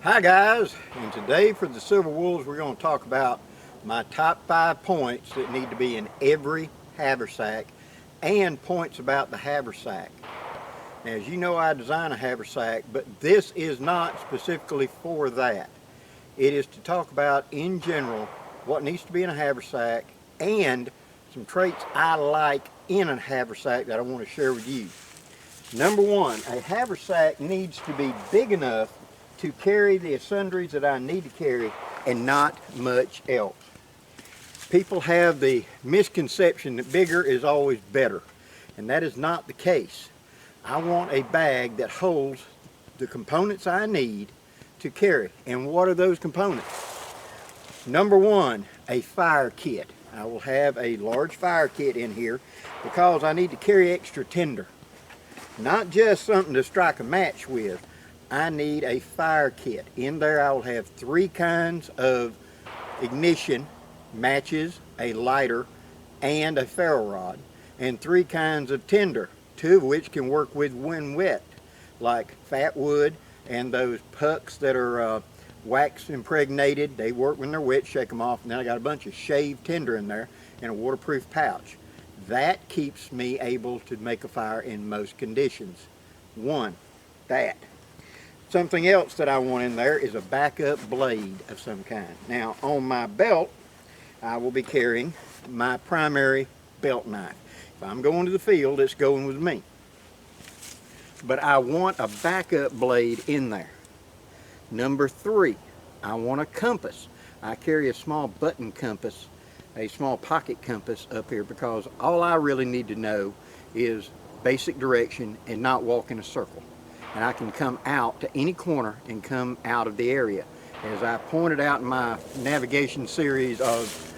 Hi guys, and today for the Silver Wolves we're going to talk about my top 5 points that need to be in every haversack and points about the haversack. Now, as you know, I design a haversack, but this is not specifically for that. It is to talk about in general what needs to be in a haversack and some traits I like in a haversack that I want to share with you. Number one, a haversack needs to be big enough to carry the sundries that I need to carry and not much else. People have the misconception that bigger is always better, and that is not the case. I want a bag that holds the components I need to carry. And what are those components? Number one, a fire kit. I will have a large fire kit in here because I need to carry extra tinder. Not just something to strike a match with. I need a fire kit. In there I will have 3 kinds of ignition, matches, a lighter, and a ferro rod, and 3 kinds of tinder, 2 of which can work with when wet, like fat wood and those pucks that are wax impregnated. They work when they're wet, shake them off, and then I got a bunch of shaved tinder in there in a waterproof pouch. That keeps me able to make a fire in most conditions. One, that. Something else that I want in there is a backup blade of some kind. Now, on my belt, I will be carrying my primary belt knife. If I'm going to the field, it's going with me. But I want a backup blade in there. Number 3, I want a compass. I carry a small button compass, a small pocket compass up here, because all I really need to know is basic direction and not walk in a circle. And I can come out to any corner and come out of the area. As I pointed out in my navigation series of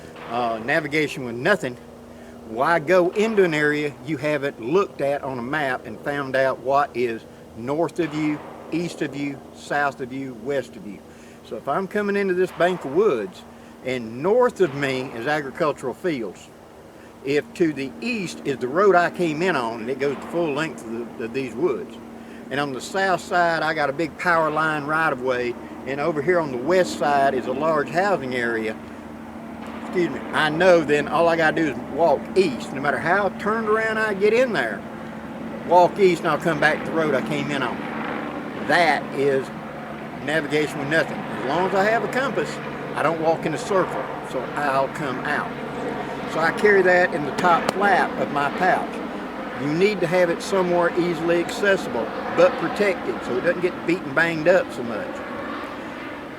Navigation with Nothing, why go into an area you haven't looked at on a map and found out what is north of you, east of you, south of you, west of you. So if I'm coming into this bank of woods and north of me is agricultural fields, if to the east is the road I came in on and it goes the full length of these woods, and on the south side I got a big power line right of way, and over here on the west side is a large housing area, excuse me, I know then all I got to do is walk east. No matter how turned around I get in there, walk east and I'll come back to the road I came in on. That is navigation with nothing. As long as I have a compass, I don't walk in a circle, so I'll come out. So I carry that in the top flap of my pouch. You need to have it somewhere easily accessible, but protected so it doesn't get beaten banged up so much.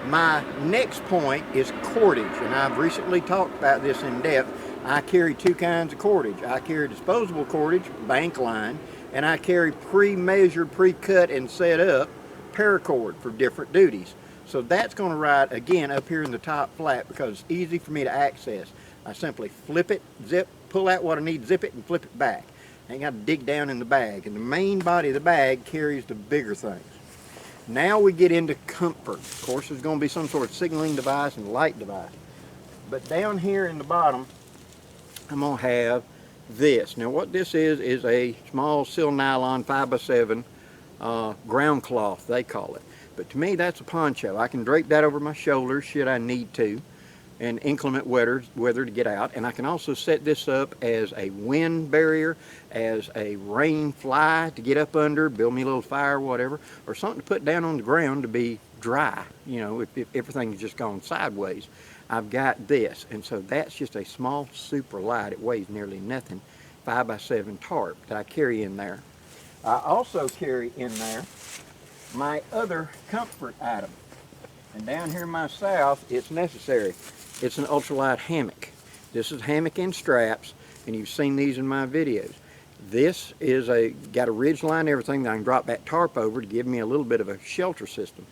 My next point is cordage, and I've recently talked about this in depth. I carry 2 kinds of cordage. I carry disposable cordage, bank line, and I carry pre-measured, pre-cut, and set up paracord for different duties. So that's going to ride again up here in the top flap because it's easy for me to access. I simply flip it, zip, pull out what I need, zip it, and flip it back. I ain't got to dig down in the bag, and the main body of the bag carries the bigger things. Now we get into comfort. Of course, there's going to be some sort of signaling device and light device. But down here in the bottom, I'm going to have this. Now what this is a small sil nylon 5x7 ground cloth, they call it. But to me, that's a poncho. I can drape that over my shoulders should I need to, and inclement weather to get out. And I can also set this up as a wind barrier, as a rain fly to get up under, build me a little fire, whatever, or something to put down on the ground to be dry, you know, if everything's just gone sideways. I've got this, and so that's just a small super light. It weighs nearly nothing, 5x7 tarp that I carry in there. I also carry in there my other comfort item. And down here in my south, it's necessary. It's an ultralight hammock. This is hammock and straps, and you've seen these in my videos. This is got a ridge line and everything that I can drop that tarp over to give me a little bit of a shelter system.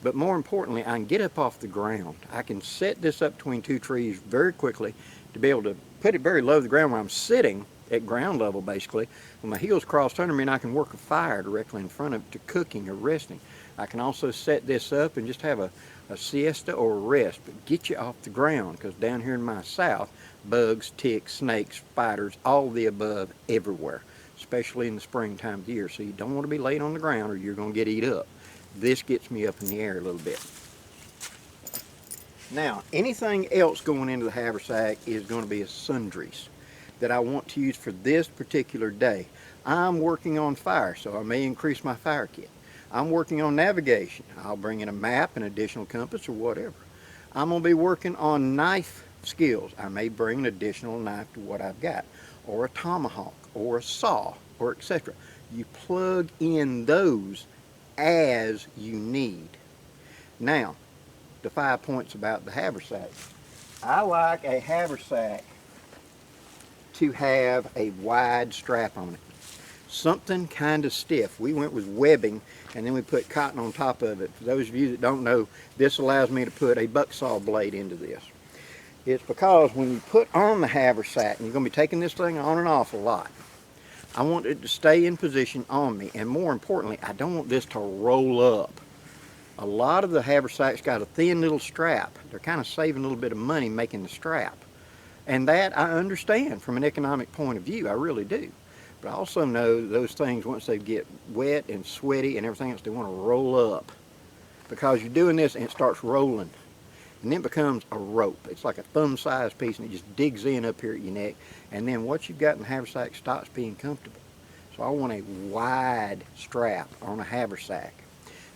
But more importantly, I can get up off the ground. I can set this up between 2 trees very quickly to be able to put it very low to the ground where I'm sitting at ground level basically. When my heels crossed under me, and I can work a fire directly in front of it to cooking or resting. I can also set this up and just have a siesta or a rest, but get you off the ground, because down here in my south, bugs, ticks, snakes, spiders, all the above everywhere, especially in the springtime of the year. So you don't want to be laid on the ground or you're going to get eat up. This gets me up in the air a little bit. Now, anything else going into the haversack is going to be a sundries that I want to use for this particular day. I'm working on fire, so I may increase my fire kit. I'm working on navigation. I'll bring in a map, an additional compass, or whatever. I'm going to be working on knife skills. I may bring an additional knife to what I've got, or a tomahawk, or a saw, or etc. You plug in those as you need. Now, the 5 points about the haversack. I like a haversack to have a wide strap on it. Something kind of stiff. We went with webbing and then we put cotton on top of it. For those of you that don't know, this allows me to put a bucksaw blade into this. It's because when you put on the haversack, and you're going to be taking this thing on and off a lot, I want it to stay in position on me, and more importantly, I don't want this to roll up. A lot of the haversacks got a thin little strap. They're kind of saving a little bit of money making the strap. And that I understand from an economic point of view, I really do. But I also know those things, once they get wet and sweaty and everything else, they want to roll up. Because you're doing this and it starts rolling. And then it becomes a rope. It's like a thumb-sized piece and it just digs in up here at your neck. And then what you've got in the haversack stops being comfortable. So I want a wide strap on a haversack.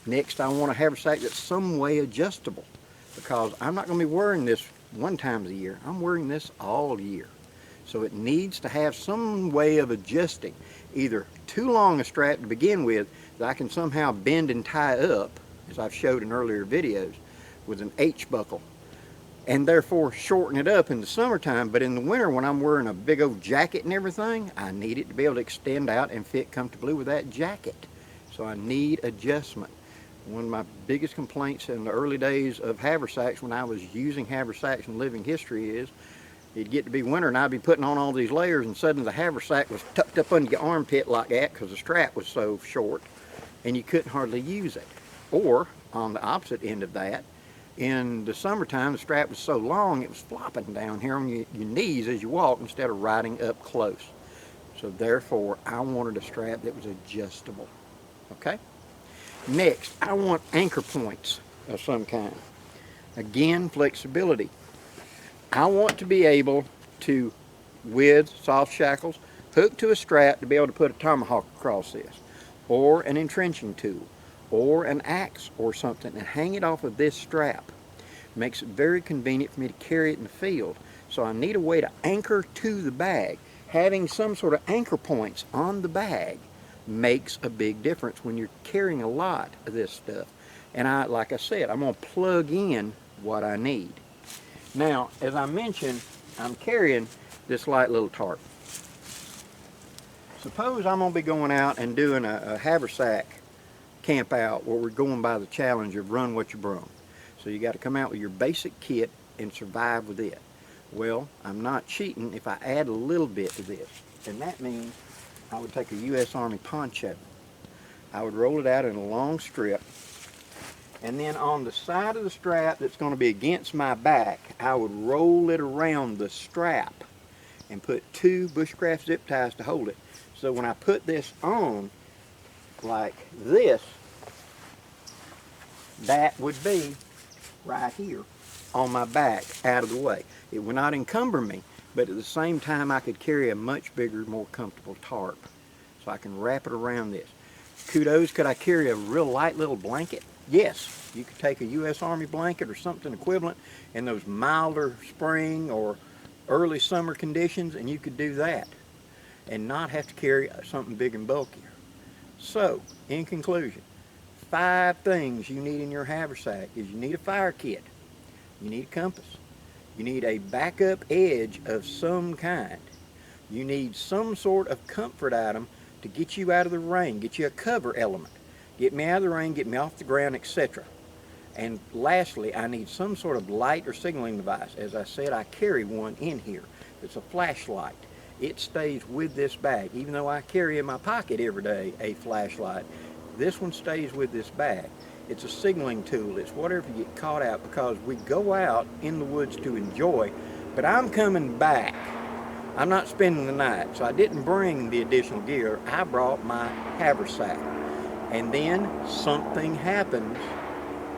Next, I want a haversack that's some way adjustable, because I'm not going to be wearing this one time a year. I'm wearing this all year. So it needs to have some way of adjusting, either too long a strap to begin with that I can somehow bend and tie up, as I've showed in earlier videos, with an H buckle, and therefore shorten it up in the summertime. But in the winter, when I'm wearing a big old jacket and everything, I need it to be able to extend out and fit comfortably with that jacket. So I need adjustment. One of my biggest complaints in the early days of haversacks, when I was using haversacks in living history, is it'd get to be winter and I'd be putting on all these layers and suddenly the haversack was tucked up under your armpit like that because the strap was so short and you couldn't hardly use it. Or on the opposite end of that, in the summertime the strap was so long it was flopping down here on your knees as you walk instead of riding up close. So therefore I wanted a strap that was adjustable. Okay? Next, I want anchor points of some kind. Again, flexibility. I want to be able to, with soft shackles, hook to a strap to be able to put a tomahawk across this, or an entrenching tool, or an axe or something, and hang it off of this strap. Makes it very convenient for me to carry it in the field. So I need a way to anchor to the bag. Having some sort of anchor points on the bag makes a big difference when you're carrying a lot of this stuff. And like I said, I'm going to plug in what I need. Now, as I mentioned, I'm carrying this light little tarp. Suppose I'm going to be going out and doing a haversack camp out where we're going by the challenge of run what you brung. So you got to come out with your basic kit and survive with it. Well, I'm not cheating if I add a little bit to this. And that means I would take a U.S. Army poncho. I would roll it out in a long strip, and then on the side of the strap that's going to be against my back, I would roll it around the strap and put 2 bushcraft zip ties to hold it. So when I put this on like this, that would be right here on my back, out of the way. It would not encumber me, but at the same time I could carry a much bigger, more comfortable tarp. So I can wrap it around this. Kudos, could I carry a real light little blanket? Yes, you could take a U.S. Army blanket or something equivalent in those milder spring or early summer conditions, and you could do that and not have to carry something big and bulkier. So, in conclusion, 5 things you need in your haversack is you need a fire kit, you need a compass, you need a backup edge of some kind, you need some sort of comfort item to get you out of the rain, get you a cover element, get me out of the rain, get me off the ground, etc. And lastly, I need some sort of light or signaling device. As I said, I carry one in here. It's a flashlight. It stays with this bag. Even though I carry in my pocket every day a flashlight, this one stays with this bag. It's a signaling tool. It's whatever you get caught out, because we go out in the woods to enjoy, but I'm coming back. I'm not spending the night, so I didn't bring the additional gear. I brought my haversack. and then something happens,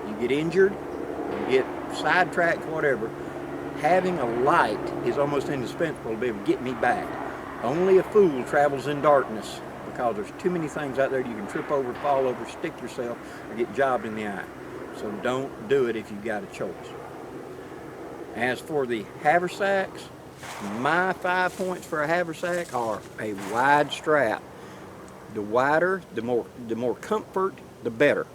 you get injured, you get sidetracked, whatever, having a light is almost indispensable to be able to get me back. Only a fool travels in darkness, because there's too many things out there you can trip over, fall over, stick yourself, or get jobbed in the eye. So don't do it if you've got a choice. As for the haversacks, my 5 points for a haversack are a wide strap. The wider, the more comfort, the better.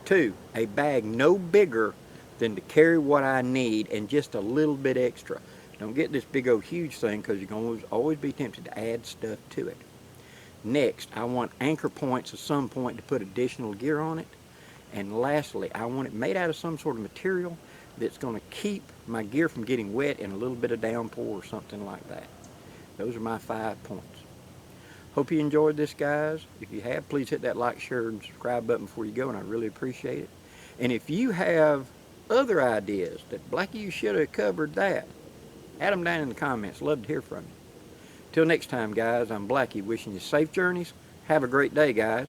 2, a bag no bigger than to carry what I need and just a little bit extra. Don't get this big old huge thing, because you're going to always be tempted to add stuff to it. Next, I want anchor points at some point to put additional gear on it. And lastly, I want it made out of some sort of material that's going to keep my gear from getting wet in a little bit of downpour or something like that. Those are my 5 points. Hope you enjoyed this, guys. If you have, please hit that like, share, and subscribe button before you go, and I really appreciate it. And if you have other ideas that, Blackie, you should have covered that, add them down in the comments. Love to hear from you. Till next time, guys, I'm Blackie, wishing you safe journeys. Have a great day, guys.